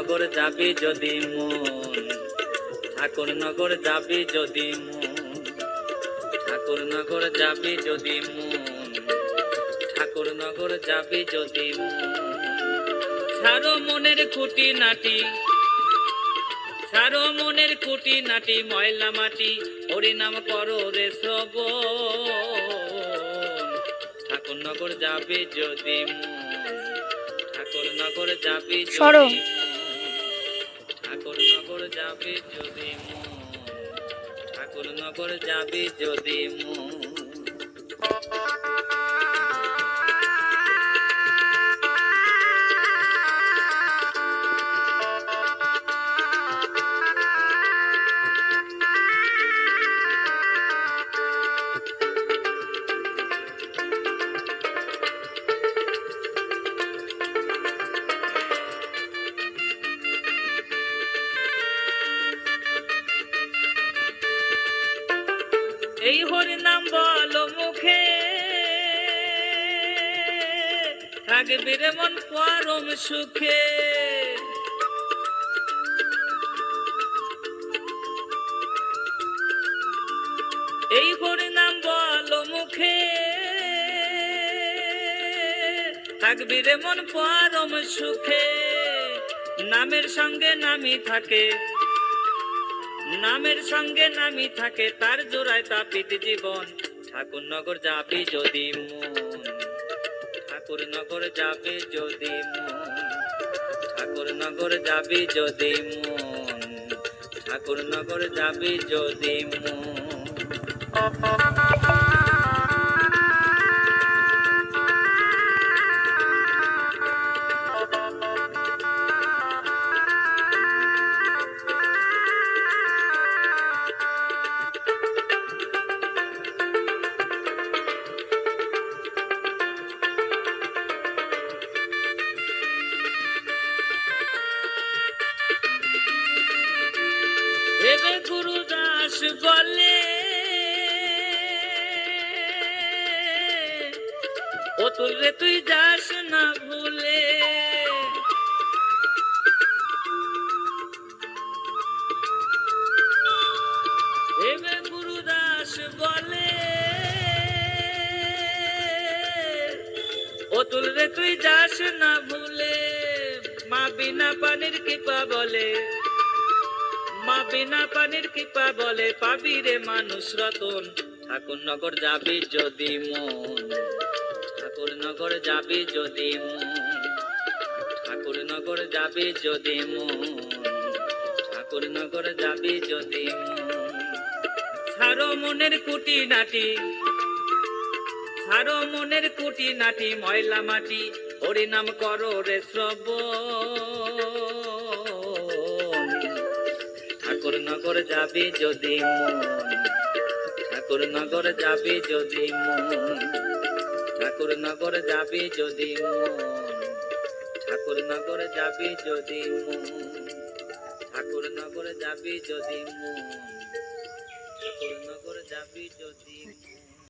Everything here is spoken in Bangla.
ঠাকুরনগর যাবি যদি মন, ঠাকুরনগর যাবি যদি মন, ঠাকুরনগর যাবি যদি মন, ঠাকুরনগর যাবি যদি মন। ছাড়ো মনের খুঁটি নাটি, ছাড়ো মনের খুঁটি নাটি, ময়লা মাটি হরিনাম করো রে শ্রবণ। ঠাকুরনগর যাবি যদি মন, ঠাকুরনগর যাবি যদি মন, ঠাকুরনগর যাবি যদি মন, ঠাকুরনগর যাবি যদি মন। এই হরি নাম বলো মুখে, থাকবি রে মন পরম সুখে। এই হরি নাম বলো মুখে, থাকবি রে মন পরম সুখে। নামের সঙ্গে নামি থাকে, নামের সঙ্গে নামি থাকে, তার জোড়ায় তাপিত জীবন। ঠাকুরনগর যাবি যদি মন, ঠাকুরনগর যাবি যদি মন, ঠাকুরনগর যাবি যদি মন, ঠাকুরনগর যাবি যদি মন। দেবে গুরুদাস বলে, অতুল রে তুই যাস না ভুলে। দেবে গুরুদাস বলে, অতুল রে তুই যাস না ভুলে। মা বিনা পানির কৃপা বলে, মা বিনা পানির কৃপা বলে, পাবি রে মানুষ রতন। ঠাকুরনগর যাবি যদি মন, ঠাকুরনগর যাবি যদি মন, ঠাকুরনগর যাবি যদি মন, ঠাকুরনগর যাবি যদি মন। ছাড়ো মনের কুটি নাটি, ছাড়ো মনের কুটি নাটি, ময়লা মাটি হরিনাম করো রে শ্রবণ। ঠাকুরনগর যাবি যদি মন, ঠাকুরনগর যাবি যদি মন, ঠাকুরনগর যাবি যদি মন, ঠাকুরনগর যাবি যদি মন, ঠাকুরনগর যাবি যদি মন, ঠাকুরনগর যাবি যদি মন।